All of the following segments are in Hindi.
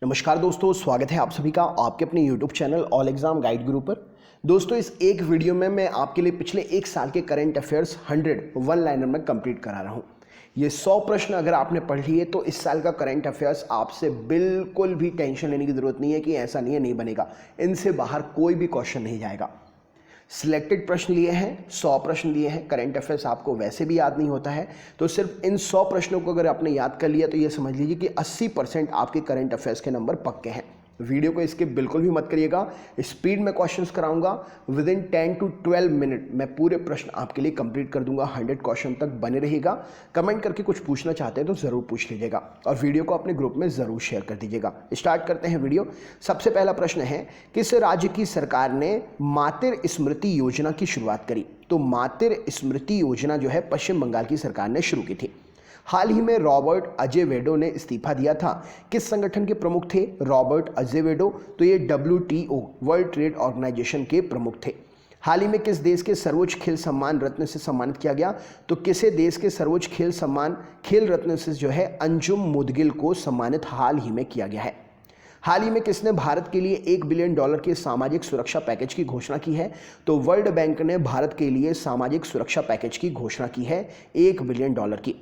नमस्कार दोस्तों, स्वागत है आप सभी का आपके अपने YouTube channel all exam guide गुरु पर। दोस्तों, इस एक वीडियो में मैं आपके लिए पिछले एक साल के करंट अफेयर्स 100 वन लाइनर में कंप्लीट करा रहा हूँ। ये 100 प्रश्न अगर आपने पढ़ लिए तो इस साल का करंट अफेयर्स आपसे बिल्कुल भी टेंशन लेने की जरूरत नहीं है कि ऐसा नहीं है, नहीं बनेगा। इनसे बाहर कोई भी क्वेश्चन नहीं जाएगा। सिलेक्टेड प्रश्न लिए हैं, 100 प्रश्न लिए हैं। करंट अफेयर्स आपको वैसे भी याद नहीं होता है, तो सिर्फ इन 100 प्रश्नों को अगर आपने याद कर लिया तो ये समझ लीजिए कि 80% आपके करंट अफेयर्स के नंबर पक्के हैं। वीडियो को इसके बिल्कुल भी मत करिएगा। स्पीड में क्वेश्चंस कराऊंगा। विद इन 10 to 12 मिनट मैं पूरे प्रश्न आपके लिए कंप्लीट कर दूंगा। 100 क्वेश्चन तक बने रहिएगा। कमेंट करके कुछ पूछना चाहते हैं तो जरूर पूछ लीजिएगा और वीडियो को अपने ग्रुप में जरूर शेयर कर दीजिएगा। स्टार्ट करते हैं वीडियो। सबसे पहला प्रश्न है, किस राज्य की सरकार ने मातृ स्मृति योजना की शुरुआत करी? तो मातृ स्मृति योजना जो है पश्चिम बंगाल की सरकार ने शुरू की थी। हाल ही में रॉबर्ट अजेवेडो ने इस्तीफा दिया था। किस संगठन के प्रमुख थे रॉबर्ट अजेवेडो? तो ये WTO वर्ल्ड ट्रेड ऑर्गेनाइजेशन के प्रमुख थे। हाल ही में किस देश के सर्वोच्च खेल सम्मान रत्न से सम्मानित किया गया? तो किसे देश के सर्वोच्च खेल सम्मान खेल रत्न से जो है अंजुम मुदगिल को सम्मानित हाल ही में किया गया है। हाल ही में किसने भारत के लिए $1 बिलियन के सामाजिक सुरक्षा पैकेज की घोषणा की है? तो वर्ल्ड बैंक ने भारत के लिए सामाजिक सुरक्षा पैकेज की घोषणा की है $1 बिलियन की।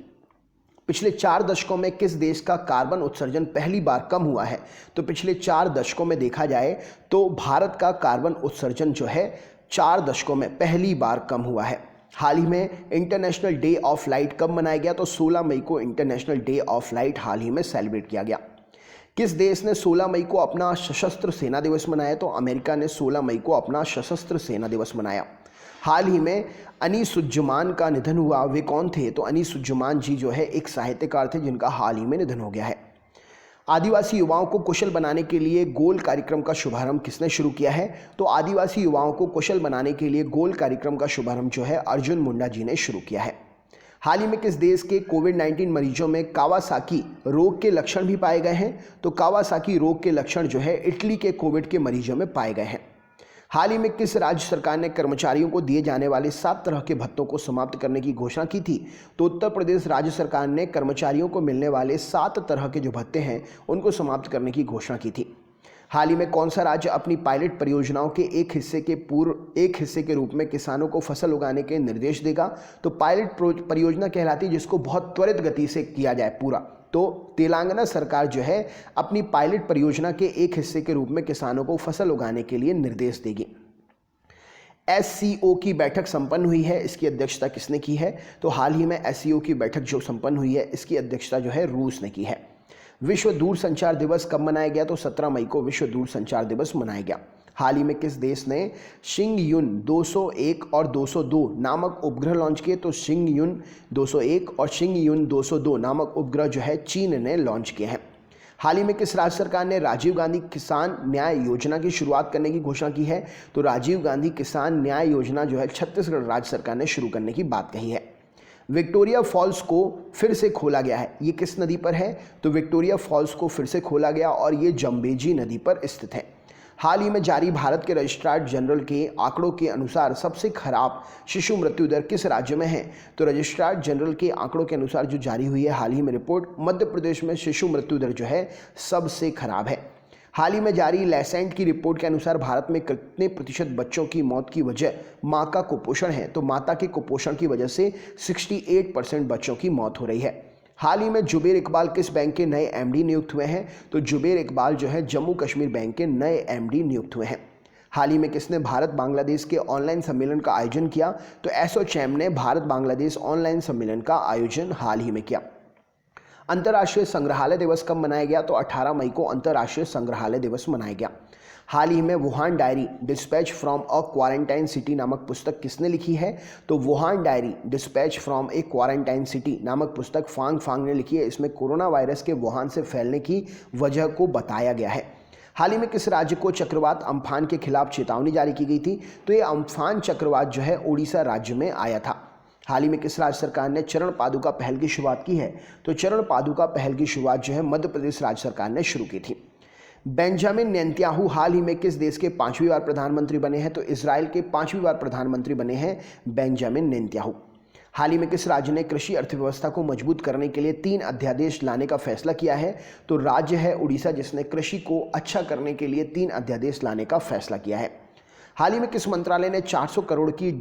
पिछले 4 दशकों में किस देश का कार्बन उत्सर्जन पहली बार कम हुआ है? तो पिछले 4 दशकों में देखा जाए तो भारत का कार्बन उत्सर्जन जो है 4 दशकों में पहली बार कम हुआ है। हाल ही में इंटरनेशनल डे ऑफ लाइट कब मनाया गया? तो 16 मई को इंटरनेशनल डे ऑफ लाइट हाल ही में सेलिब्रेट किया गया। किस देश ने 16 मई को अपना सशस्त्र सेना दिवस मनाया? तो अमेरिका ने 16 मई को अपना सशस्त्र सेना दिवस मनाया। हाल ही में अनीसुज्जमान का निधन हुआ। वे कौन थे? तो अनीसुज्जमान जी जो है एक साहित्यकार थे जिनका हाल ही में निधन हो गया है। आदिवासी युवाओं को कुशल बनाने के लिए गोल कार्यक्रम का शुभारंभ किसने शुरू किया है? तो आदिवासी युवाओं को कुशल बनाने के लिए गोल कार्यक्रम का शुभारंभ जो है अर्जुन मुंडा जी ने शुरू किया है। हाल ही में किस देश के कोविड-19 मरीजों में कावासाकी रोग के लक्षण भी पाए गए हैं? तो कावासाकी रोग के लक्षण जो है इटली के कोविड के मरीजों में पाए गए हैं। हाल ही में किस राज्य सरकार ने कर्मचारियों को दिए जाने वाले 7 तरह के भत्तों को समाप्त करने की घोषणा की थी? तो उत्तर प्रदेश राज्य सरकार ने कर्मचारियों को मिलने वाले 7 तरह के जो भत्ते हैं उनको समाप्त करने की घोषणा की थी। हाल ही में कौन सा राज्य अपनी पायलट परियोजनाओं के एक हिस्से के रूप में किसानों को फसल उगाने के निर्देश देगा? तो पायलट परियोजना कहलाती है जिसको बहुत त्वरित गति से किया जाए पूरा। तो तेलंगाना सरकार जो है अपनी पायलट परियोजना के एक हिस्से के रूप में किसानों को फसल उगाने के लिए निर्देश देगी। SCO की बैठक संपन्न हुई है, इसकी अध्यक्षता किसने की है? तो हाल ही में SCO की बैठक जो संपन्न हुई है इसकी अध्यक्षता जो है रूस ने की है। विश्व दूरसंचार दिवस कब मनाया गया? तो 17 मई को विश्व दूरसंचार दिवस मनाया गया। हाल ही में किस देश ने शिंगयुन 201 और 202 नामक उपग्रह लॉन्च किए? तो शिंगयुन 201 और शिंगयुन 202 नामक उपग्रह जो है चीन ने लॉन्च किए हैं। हाल ही में किस राज्य सरकार ने राजीव गांधी किसान न्याय योजना की शुरुआत करने की घोषणा की है? तो राजीव गांधी किसान न्याय योजना जो है छत्तीसगढ़ राज्य सरकार ने शुरू करने की बात कही है। विक्टोरिया फॉल्स को फिर से खोला गया है, ये किस नदी पर है? तो विक्टोरिया फॉल्स को फिर से खोला गया और ये जम्बेजी नदी पर स्थित है। हाल ही में जारी भारत के रजिस्ट्रार जनरल के आंकड़ों के अनुसार सबसे खराब शिशु मृत्यु दर किस राज्य में है? तो रजिस्ट्रार जनरल के आंकड़ों के अनुसार जो जारी हुई है हाल ही में रिपोर्ट, मध्य प्रदेश में शिशु मृत्यु दर जो है सबसे खराब है। हाल ही में जारी लैसेंट की रिपोर्ट के अनुसार भारत में कितने प्रतिशत बच्चों की मौत की वजह मां का कुपोषण है? तो माता के कुपोषण की वजह से 68% बच्चों की मौत हो रही है। हाल ही में जुबेर इकबाल किस बैंक के नए MD नियुक्त हुए हैं? तो जुबेर इकबाल जो है जम्मू कश्मीर बैंक के नए MD नियुक्त हुए हैं। हाल ही में किसने भारत बांग्लादेश के ऑनलाइन सम्मेलन का आयोजन किया? तो एसोचैम ने भारत बांग्लादेश ऑनलाइन सम्मेलन का आयोजन हाल ही में किया। अंतर्राष्ट्रीय संग्रहालय दिवस कब मनाया गया? तो 18 मई को अंतर्राष्ट्रीय संग्रहालय दिवस मनाया गया। हाल ही में Wuhan diary dispatch from a quarantine city नामक पुस्तक किसने लिखी है? तो Wuhan diary dispatch from A quarantine city नामक पुस्तक फांग फांग ने लिखी है। इसमें कोरोना वायरस के वुहान से फैलने की वजह को बताया गया है। हाल ही में किस राज्य को चक्रवात अम्फान के खिलाफ चेतावनी जारी की गई थी? तो ये अम्फान चक्रवात जो है उड़ीसा राज्य में आया था। हाल ही में किस राज्य सरकार ने चरण पादुका पहल की शुरुआत की है? तो चरण पादुका पहल की शुरुआत जो है मध्य प्रदेश राज्य सरकार ने शुरू की थी। बेंजामिन नेतन्याहू हाल ही में किस देश के 5वीं बार प्रधानमंत्री बने हैं? तो इजराइल के 5वीं बार प्रधानमंत्री बने हैं बेंजामिन नेतन्याहू। हाल ही में किस राज्य ने कृषि अर्थव्यवस्था को मजबूत करने के लिए 3 अध्यादेश लाने का फैसला किया है? तो राज्य है उड़ीसा, जिसने कृषि को अच्छा करने के लिए 3 अध्यादेश लाने का फैसला किया है। हाल ही में किस मंत्रालय ने 400 करोड़ की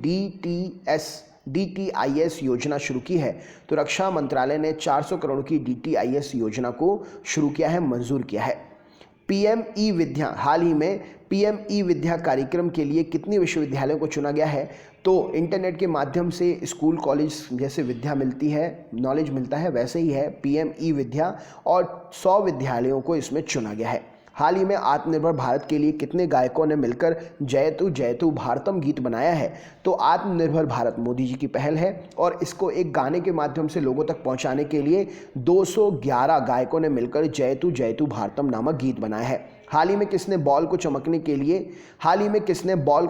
DTIS योजना शुरू की है? तो रक्षा मंत्रालय ने 400 करोड़ की DTIS योजना को शुरू किया है, मंजूर किया है। PM ई विद्या, हाल ही में PM ई विद्या कार्यक्रम के लिए कितने विश्वविद्यालयों को चुना गया है? तो इंटरनेट के माध्यम से स्कूल कॉलेज जैसे विद्या मिलती है, नॉलेज मिलता है, वैसे ही है PM ई विद्या, और 100 विद्यालयों को इसमें चुना गया है। हाल ही में आत्मनिर्भर भारत के लिए कितने गायकों ने मिलकर जयतु जयतु भारतम गीत बनाया है? तो आत्मनिर्भर भारत मोदी जी की पहल है और इसको एक गाने के माध्यम से लोगों तक पहुंचाने के लिए 211 गायकों ने मिलकर जयतु जयतु भारतम नामक गीत बनाया है। हाल ही में किसने बॉल को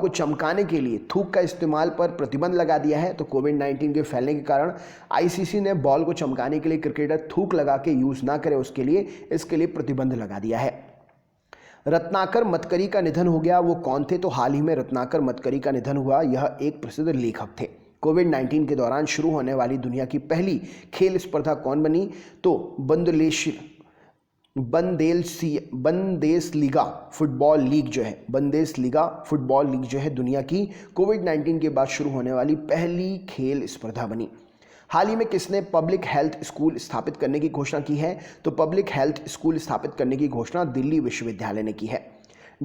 चमकाने के लिए थूक का इस्तेमाल पर प्रतिबंध लगा दिया है? तो कोविड-19 के फैलने के कारण ICC ने बॉल को चमकाने के लिए क्रिकेटर थूक लगा के यूज ना करे इसके लिए प्रतिबंध लगा दिया है। रत्नाकर मतकरी का निधन हो गया, वो कौन थे? तो हाल ही में रत्नाकर मतकरी का निधन हुआ। यह एक प्रसिद्ध लेखक थे। कोविड-19 के दौरान शुरू होने वाली दुनिया की पहली खेल स्पर्धा कौन बनी? तो बंदेसलीगा फुटबॉल लीग जो है दुनिया की कोविड-19 के बाद शुरू होने वाली पहली खेल स्पर्धा बनी। हाल ही में किसने पब्लिक हेल्थ स्कूल स्थापित करने की घोषणा की है? तो पब्लिक हेल्थ स्कूल स्थापित करने की घोषणा दिल्ली विश्वविद्यालय ने की है।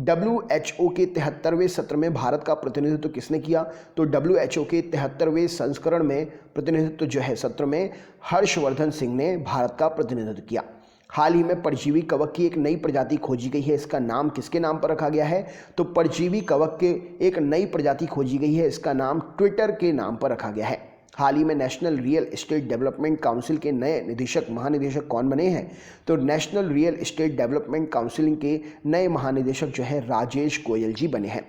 WHO के 73वें सत्र में भारत का प्रतिनिधित्व किसने किया? तो WHO के 73वें संस्करण में प्रतिनिधित्व जो है सत्र में हर्षवर्धन सिंह ने भारत का प्रतिनिधित्व किया। हाल ही में परजीवी कवक की एक नई प्रजाति खोजी गई है, इसका नाम किसके नाम पर रखा गया है? तो परजीवी कवक के एक नई प्रजाति खोजी गई है, इसका नाम ट्विटर के नाम पर रखा गया है। हाल ही में national real estate development council के नए महानिदेशक कौन बने हैं? तो national real estate development council के नए महानिदेशक जो है राजेश गोयल जी बने हैं।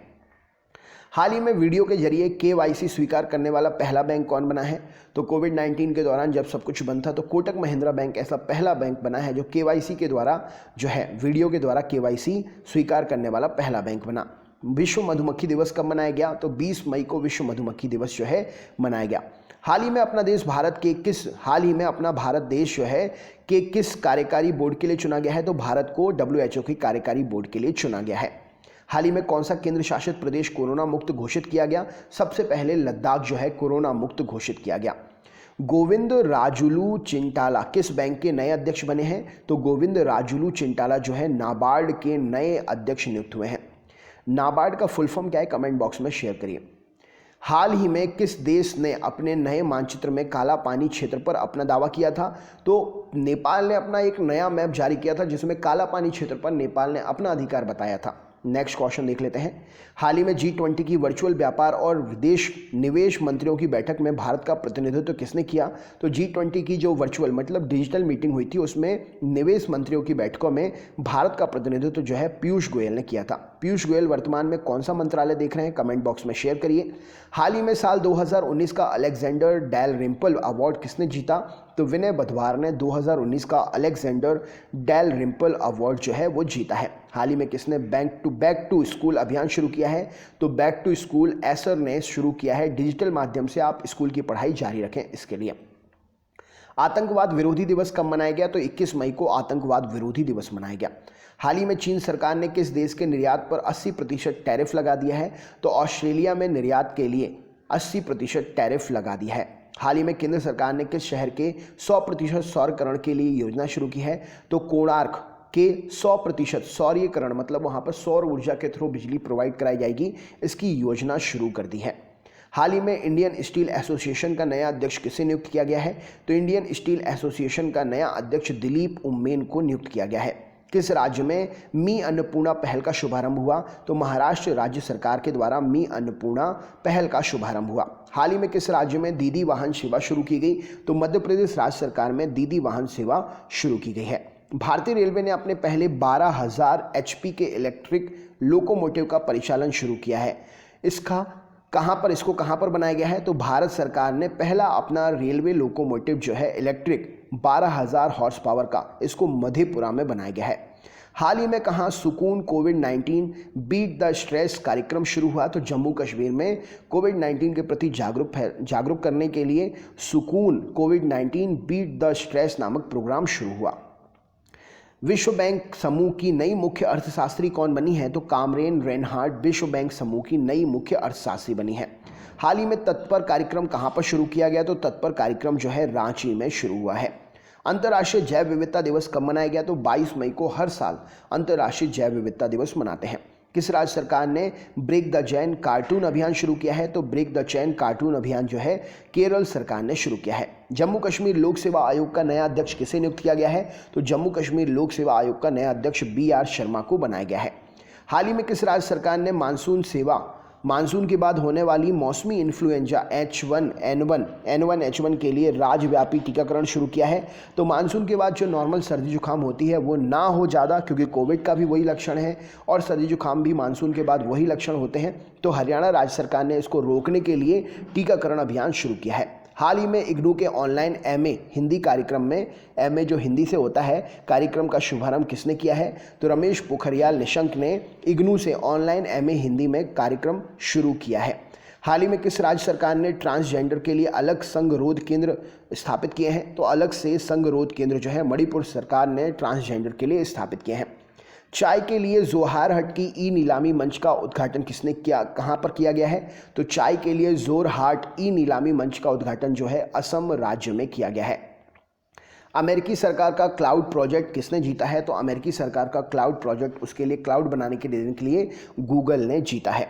हाल ही में वीडियो के जरिए KYC स्वीकार करने वाला पहला बैंक कौन बना है? तो कोविड-19 के दौरान जब सब कुछ बंद था तो कोटक महिंद्रा बैंक ऐसा पहला बैंक बना है जो KYC के द्वारा जो है वीडियो के द्वारा KYC स्वीकार करने वाला पहला बैंक बना। विश्व मधुमक्खी दिवस कब मनाया गया? तो 20 मई को विश्व मधुमक्खी दिवस जो है मनाया गया। हाल ही में अपना भारत देश जो है कि किस कार्यकारी बोर्ड के लिए चुना गया है? तो भारत को WHO के कार्यकारी बोर्ड के लिए चुना गया है। हाल ही में कौन सा केंद्र शासित प्रदेश कोरोना मुक्त घोषित किया गया? सबसे पहले लद्दाख जो है कोरोना मुक्त घोषित किया गया। गोविंद राजुलू चिंटाला किस बैंक के नए अध्यक्ष बने हैं? तो गोविंद राजुलू चिंटाला जो है नाबार्ड के नए अध्यक्ष नियुक्त हुए हैं। नाबार्ड का फुल फॉर्म क्या है? कमेंट बॉक्स में शेयर करिए। हाल ही में किस देश ने अपने नए मानचित्र में काला पानी क्षेत्र पर अपना दावा किया था? तो नेपाल ने अपना एक नया मैप जारी किया था जिसमें काला पानी क्षेत्र पर नेपाल ने अपना अधिकार बताया था। नेक्स्ट क्वेश्चन देख लेते हैं। हाल ही में G20 की वर्चुअल व्यापार और विदेश निवेश मंत्रियों की बैठक में भारत का प्रतिनिधित्व किसने किया? तो G20 की जो वर्चुअल मतलब डिजिटल मीटिंग हुई थी उसमें निवेश मंत्रियों की बैठकों में भारत का प्रतिनिधित्व जो है पीयूष गोयल ने किया था। पीयूष गोयल वर्तमान में कौन सा मंत्रालय देख रहे हैं? कमेंट बॉक्स में शेयर करिए। हाल ही में साल 2019 का अलेक्जेंडर डेल रिम्पल अवार्ड किसने जीता? तो विनय बधवार ने 2019 का अलेक्जेंडर डेल रिम्पल अवार्ड जो है वो जीता है। हाल ही में किसने बैक टू स्कूल अभियान शुरू किया है? तो बैक टू स्कूल एसर ने शुरू किया है। डिजिटल माध्यम से आप स्कूल की पढ़ाई जारी रखें इसके लिए। आतंकवाद विरोधी दिवस कब मनाया गया? तो 21 मई को आतंकवाद विरोधी दिवस मनाया गया। हाल ही में चीन सरकार ने किस देश के निर्यात पर 80% टैरिफ लगा दिया है? तो ऑस्ट्रेलिया में निर्यात के लिए 80% टैरिफ लगा दिया है। हाल ही में केंद्र सरकार ने किस शहर के 100% सौरकरण के लिए योजना शुरू की है? तो कोणार्क के 100% सौर्यकरण मतलब वहां पर सौर ऊर्जा के थ्रू बिजली प्रोवाइड कराई जाएगी, इसकी योजना शुरू कर दी है। हाल ही में इंडियन स्टील एसोसिएशन का नया अध्यक्ष किसे नियुक्त किया गया है? तो इंडियन स्टील एसोसिएशन का नया अध्यक्ष दिलीप उम्मेन को नियुक्त किया गया है। किस राज्य में मी अन्नपूर्णा पहल का शुभारंभ हुआ? तो महाराष्ट्र राज्य सरकार के द्वारा मी अन्नपूर्णा पहल का शुभारंभ हुआ। हाल ही में किस राज्य में दीदी वाहन सेवा शुरू की गई? तो मध्य प्रदेश राज्य सरकार में दीदी वाहन सेवा शुरू की गई है। भारतीय रेलवे ने अपने पहले 12,000 HP के इलेक्ट्रिक लोकोमोटिव का परिचालन शुरू किया है। इसको कहां पर बनाया गया है? तो भारत सरकार ने पहला अपना रेलवे लोकोमोटिव जो है इलेक्ट्रिक 12,000 हॉर्स पावर का, इसको मधेपुरा में बनाया गया है। हाल ही में कहाँ सुकून कोविड-19 बीट द स्ट्रेस कार्यक्रम शुरू हुआ? तो जम्मू कश्मीर में कोविड-19 के प्रति जागरूक करने के लिए सुकून कोविड-19 बीट द स्ट्रेस नामक प्रोग्राम शुरू हुआ। विश्व बैंक समूह की नई मुख्य अर्थशास्त्री कौन बनी है? तो कामरेन रेनहार्ड विश्व बैंक समूह की नई मुख्य अर्थशास्त्री बनी है। हाल ही में तत्पर कार्यक्रम कहाँ पर शुरू किया गया? तो तत्पर कार्यक्रम जो है रांची में शुरू हुआ है। अंतर्राष्ट्रीय जैव विविधता दिवस कब मनाया गया? तो 22 मई को हर साल अंतर्राष्ट्रीय जैव विविधता दिवस मनाते हैं। किस राज्य सरकार ने ब्रेक द चेन कार्टून अभियान शुरू किया है? तो ब्रेक द चेन कार्टून अभियान जो है केरल सरकार ने शुरू किया है। जम्मू कश्मीर लोक सेवा आयोग का नया अध्यक्ष किसे नियुक्त किया गया है? तो जम्मू कश्मीर लोक सेवा आयोग का नया अध्यक्ष BR शर्मा को बनाया गया है। हाल ही में किस राज्य सरकार ने मानसून के बाद होने वाली मौसमी इन्फ्लुएंजा H1N1 के लिए राज्यव्यापी टीकाकरण शुरू किया है? तो मानसून के बाद जो नॉर्मल सर्दी जुकाम होती है वो ना हो ज़्यादा, क्योंकि कोविड का भी वही लक्षण है और सर्दी जुकाम भी मानसून के बाद वही लक्षण होते हैं। तो हरियाणा राज्य सरकार ने इसको रोकने के लिए टीकाकरण अभियान शुरू किया है। हाल ही में इग्नू के ऑनलाइन MA हिंदी कार्यक्रम में MA जो हिंदी से होता है कार्यक्रम का शुभारंभ किसने किया है? तो रमेश पोखरियाल निशंक ने इग्नू से ऑनलाइन MA हिंदी में कार्यक्रम शुरू किया है। हाल ही में किस राज्य सरकार ने ट्रांसजेंडर के लिए अलग संगरोध केंद्र स्थापित किए हैं? तो अलग से संगरोध केंद्र जो है मणिपुर सरकार ने ट्रांसजेंडर के लिए स्थापित किए हैं। चाय के लिए जोरहाट की ई नीलामी मंच का उद्घाटन किसने किया? कहां पर किया गया है? तो चाय के लिए जोरहाट ई नीलामी मंच का उद्घाटन जो है असम राज्य में किया गया है। अमेरिकी सरकार का क्लाउड प्रोजेक्ट किसने जीता है? तो अमेरिकी सरकार का क्लाउड प्रोजेक्ट उसके लिए क्लाउड बनाने के देने के लिए गूगल ने जीता है।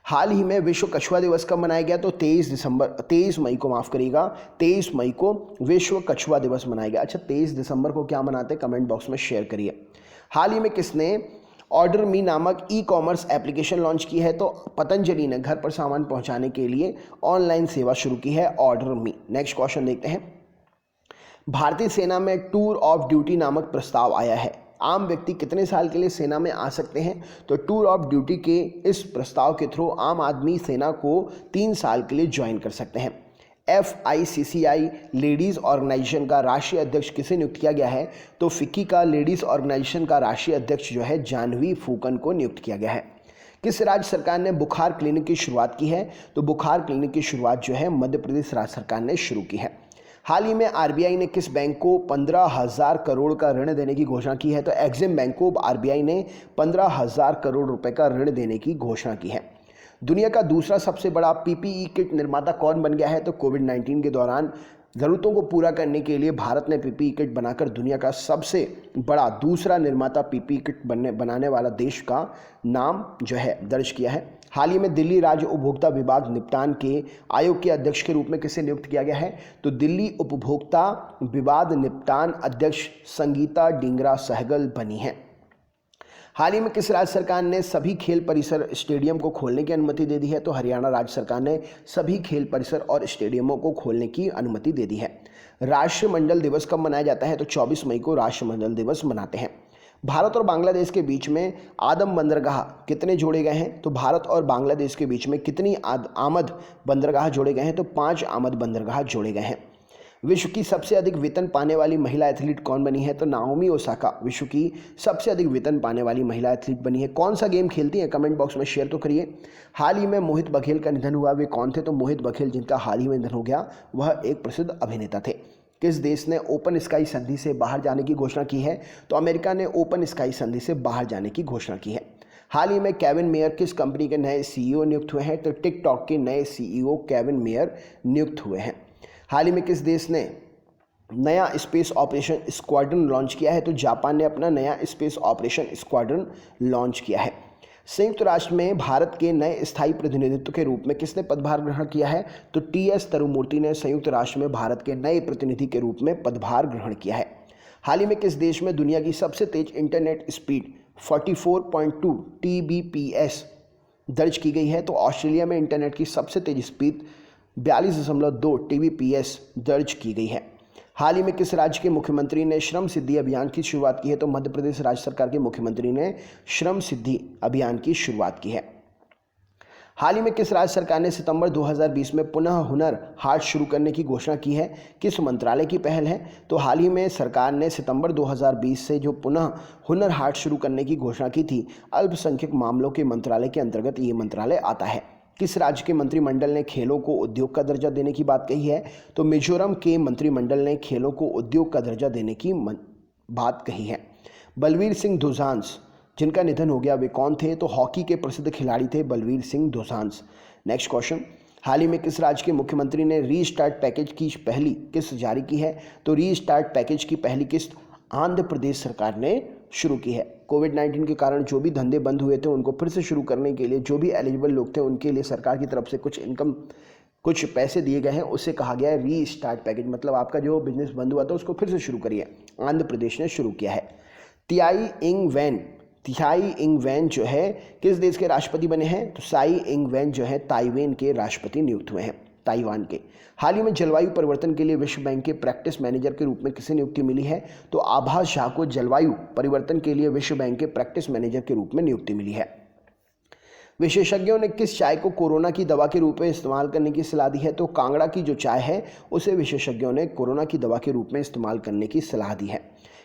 हाल ही में विश्व कछुआ दिवस कब मनाया गया? तो 23 मई को, माफ करिएगा, 23 मई को विश्व कछुआ दिवस मनाया गया। अच्छा, 23 दिसंबर को क्या मनाते हैं? कमेंट बॉक्स में शेयर करिए। हाल ही में किसने ऑर्डर मी नामक ई-कॉमर्स एप्लीकेशन लॉन्च की है? तो पतंजलि ने घर पर सामान पहुंचाने के लिए ऑनलाइन सेवा शुरू की है, ऑर्डर मी। नेक्स्ट क्वेश्चन देखते हैं। भारतीय सेना में टूर ऑफ ड्यूटी नामक प्रस्ताव आया है। आम व्यक्ति कितने साल के लिए सेना में आ सकते हैं? तो टूर ऑफ ड्यूटी के इस प्रस्ताव के थ्रू आम आदमी सेना को 3 साल के लिए ज्वाइन कर सकते हैं। FICCI लेडीज़ ऑर्गेनाइजेशन का राष्ट्रीय अध्यक्ष किसे नियुक्त किया गया है? तो फिक्की का लेडीज़ ऑर्गेनाइजेशन का राष्ट्रीय अध्यक्ष जो है जानवी फूकन को नियुक्त किया गया है। किस राज्य सरकार ने बुखार क्लिनिक की शुरुआत की है? तो बुखार क्लिनिक की शुरुआत जो है मध्य प्रदेश राज्य सरकार ने शुरू की है। हाल ही में RBI ने किस बैंक को 15,000 करोड़ का ऋण देने की घोषणा की है? तो एग्जिम बैंक को RBI ने 15,000 करोड़ रुपए का ऋण देने की घोषणा की है। दुनिया का दूसरा सबसे बड़ा PPE किट निर्माता कौन बन गया है? तो कोविड-19 के दौरान ज़रूरतों को पूरा करने के लिए भारत ने PPE किट बनाकर दुनिया का सबसे बड़ा दूसरा निर्माता PPE किट बनाने वाला देश का नाम जो है दर्ज किया है। हाल ही में दिल्ली राज्य उपभोक्ता विवाद निपटान के आयोग के अध्यक्ष के रूप में किसे नियुक्त किया गया है? तो दिल्ली उपभोक्ता विवाद निपटान अध्यक्ष संगीता डिंगरा सहगल बनी है। हाल ही में किस राज्य सरकार ने सभी खेल परिसर स्टेडियम को खोलने की अनुमति दे दी है? तो हरियाणा राज्य सरकार ने सभी खेल परिसर और स्टेडियमों को खोलने की अनुमति दे दी है। राष्ट्रमंडल दिवस कब मनाया जाता है? तो 24 मई को राष्ट्रमंडल दिवस मनाते हैं। भारत और बांग्लादेश के बीच में आदम बंदरगाह कितने जोड़े गए हैं? तो भारत और बांग्लादेश के बीच में कितनी आमद बंदरगाह जोड़े गए हैं? तो 5 आमद बंदरगाह जोड़े गए हैं। विश्व की सबसे अधिक वेतन पाने वाली महिला एथलीट कौन बनी है? तो नाओमी ओसाका विश्व की सबसे अधिक वेतन पाने वाली महिला एथलीट बनी है। कौन सा गेम खेलती है? कमेंट बॉक्स में शेयर तो करिए। हाल ही में मोहित बघेल का निधन हुआ, वे कौन थे? तो मोहित बघेल जिनका हाल ही में निधन हो गया वह एक प्रसिद्ध अभिनेता थे। किस देश ने ओपन स्काई संधि से बाहर जाने की घोषणा की है? तो अमेरिका ने ओपन स्काई संधि से बाहर जाने की घोषणा की है। हाल ही में केविन मेयर किस कंपनी के नए CEO नियुक्त हुए हैं? तो टिकटॉक के नए CEO केविन मेयर नियुक्त हुए हैं। हाल ही में किस देश ने नया स्पेस ऑपरेशन स्क्वाड्रन लॉन्च किया है? तो जापान ने अपना नया स्पेस ऑपरेशन स्क्वाड्रन लॉन्च किया है। संयुक्त राष्ट्र में भारत के नए स्थायी प्रतिनिधित्व के रूप में किसने पदभार ग्रहण किया है? तो TS तरुमूर्ति ने संयुक्त राष्ट्र में भारत के नए प्रतिनिधि के रूप में पदभार ग्रहण किया है। हाल ही में किस देश में दुनिया की सबसे तेज इंटरनेट स्पीड 44.2 Tbps दर्ज की गई है? तो ऑस्ट्रेलिया में इंटरनेट की सबसे तेज स्पीड 42.2 Tbps दर्ज की गई है। हाल ही में किस राज्य के मुख्यमंत्री ने श्रम सिद्धि अभियान की शुरुआत की है? तो मध्य प्रदेश राज्य सरकार के मुख्यमंत्री ने श्रम सिद्धि अभियान की शुरुआत की है। हाल ही में किस राज्य सरकार ने सितंबर 2020 में पुनः हुनर हाट शुरू करने की घोषणा की है? किस मंत्रालय की पहल है? तो हाल ही में सरकार ने सितंबर 2020 से जो पुनः हुनर हाट शुरू करने की घोषणा की थी, अल्पसंख्यक मामलों के मंत्रालय के अंतर्गत ये मंत्रालय आता है। किस राज्य के मंत्रिमंडल ने खेलों को उद्योग का दर्जा देने की बात कही है? तो मिजोरम के मंत्रिमंडल ने खेलों को उद्योग का दर्जा देने की बात कही है। बलवीर सिंह दोसांझ जिनका निधन हो गया, वे कौन थे? तो हॉकी के प्रसिद्ध खिलाड़ी थे बलवीर सिंह दोसांझ। नेक्स्ट क्वेश्चन, हाल ही में किस राज्य के मुख्यमंत्री ने रीस्टार्ट पैकेज की पहली किस्त जारी की है? तो रीस्टार्ट पैकेज की पहली किस्त आंध्र प्रदेश सरकार ने शुरू की है। कोविड-19 के कारण जो भी धंधे बंद हुए थे उनको फिर से शुरू करने के लिए जो भी एलिजिबल लोग थे उनके लिए सरकार की तरफ से कुछ पैसे दिए गए हैं। उससे कहा गया है रीस्टार्ट पैकेज, मतलब आपका जो बिजनेस बंद हुआ था उसको फिर से शुरू करिए। आंध्र प्रदेश ने शुरू किया है। तियाई इंग वैन जो है किस देश के राष्ट्रपति बने हैं? तो साई इंग वैन जो है ताइवान के राष्ट्रपति नियुक्त हुए हैं, ताइवान के। हाल ही में जलवायु परिवर्तन के लिए विश्व बैंक के प्रैक्टिस मैनेजर के रूप में किसे नियुक्ति मिली है? तो आभास झा को जलवायु परिवर्तन के लिए विश्व बैंक के प्रैक्टिस मैनेजर के रूप में नियुक्ति मिली है। विशेषज्ञों ने किस चाय को कोरोना की दवा के रूप में इस्तेमाल करने की सलाह दी है? तो कांगड़ा की जो चाय है उसे विशेषज्ञों ने कोरोना की दवा के रूप में इस्तेमाल करने की सलाह दी है।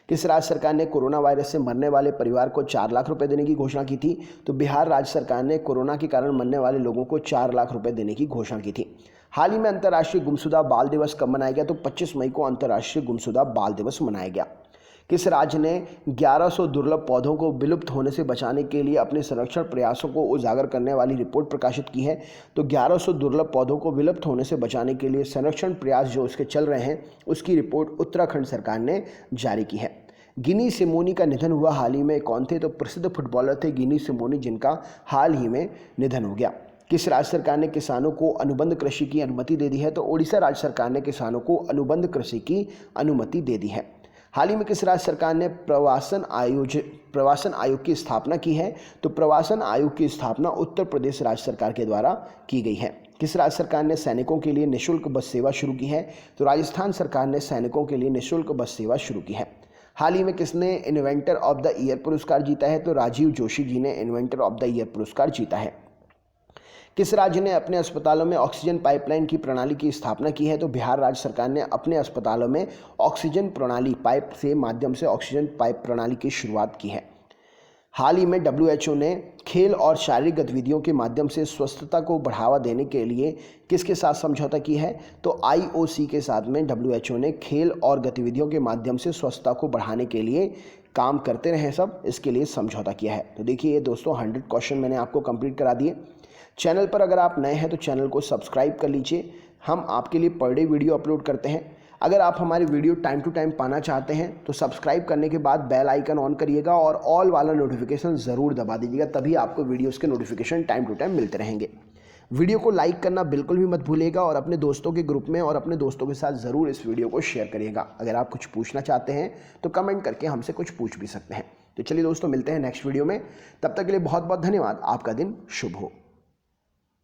किस राज्य सरकार ने कोरोना वायरस से मरने वाले परिवार को 4 लाख रुपए देने की घोषणा की थी? तो बिहार राज्य सरकार ने कोरोना के कारण मरने वाले लोगों को 4 लाख रुपए देने की घोषणा की थी। हाल ही में अंतर्राष्ट्रीय गुमशुदा बाल दिवस कब मनाया गया? तो 25 मई को अंतर्राष्ट्रीय गुमशुदा बाल दिवस मनाया गया। किस राज्य ने 1100 दुर्लभ पौधों को विलुप्त होने से बचाने के लिए अपने संरक्षण प्रयासों को उजागर करने वाली रिपोर्ट प्रकाशित की है? तो 1100 दुर्लभ पौधों को विलुप्त होने से बचाने के लिए संरक्षण प्रयास जो उसके चल रहे हैं उसकी रिपोर्ट उत्तराखंड सरकार ने जारी की है। गिनी सिमोनी का निधन हुआ, हाल ही में कौन थे? तो प्रसिद्ध फुटबॉलर थे गिनी सिमोनी, जिनका हाल ही में निधन हो गया। किस राज्य सरकार ने किसानों को अनुबंध कृषि की अनुमति दे दी है? तो ओडिशा राज्य सरकार ने किसानों को अनुबंध कृषि की अनुमति दे दी है। हाल ही में किस राज्य सरकार ने प्रवासन आयोग की स्थापना की है? तो प्रवासन आयोग की स्थापना उत्तर प्रदेश राज्य सरकार के द्वारा की गई है। किस राज्य सरकार ने सैनिकों के लिए निःशुल्क बस सेवा शुरू की है? तो राजस्थान सरकार ने सैनिकों के लिए निःशुल्क बस सेवा शुरू की है। हाल ही में किसने इन्वेंटर ऑफ द ईयर पुरस्कार जीता है? तो राजीव जोशी जी ने इन्वेंटर ऑफ द ईयर पुरस्कार जीता है। किस राज्य ने अपने अस्पतालों में ऑक्सीजन पाइपलाइन की प्रणाली की स्थापना की है? तो बिहार राज्य सरकार ने अपने अस्पतालों में ऑक्सीजन प्रणाली पाइप से माध्यम से ऑक्सीजन पाइप प्रणाली की शुरुआत की है। हाल ही में WHO ने खेल और शारीरिक गतिविधियों के माध्यम से स्वस्थता को बढ़ावा देने के लिए किसके साथ समझौता की है? तो IOC के साथ में WHO ने खेल और गतिविधियों के माध्यम से स्वस्थता को बढ़ाने के लिए काम करते रहे सब, इसके लिए समझौता किया है। तो देखिए ये दोस्तों 100 क्वेश्चन मैंने आपको कंप्लीट करा दिए। चैनल पर अगर आप नए हैं तो चैनल को सब्सक्राइब कर लीजिए। हम आपके लिए पर डे वीडियो अपलोड करते हैं। अगर आप हमारी वीडियो टाइम टू टाइम पाना चाहते हैं तो सब्सक्राइब करने के बाद बेल आइकन ऑन करिएगा और ऑल वाला नोटिफिकेशन ज़रूर दबा दीजिएगा, तभी आपको वीडियोस के नोटिफिकेशन टाइम टू टाइम मिलते रहेंगे। वीडियो को लाइक करना बिल्कुल भी मत भूलिएगा और अपने दोस्तों के ग्रुप में और अपने दोस्तों के साथ ज़रूर इस वीडियो को शेयर करिएगा। अगर आप कुछ पूछना चाहते हैं तो कमेंट करके हमसे कुछ पूछ भी सकते हैं। तो चलिए दोस्तों, मिलते हैं नेक्स्ट वीडियो में। तब तक के लिए बहुत बहुत धन्यवाद। आपका दिन शुभ हो।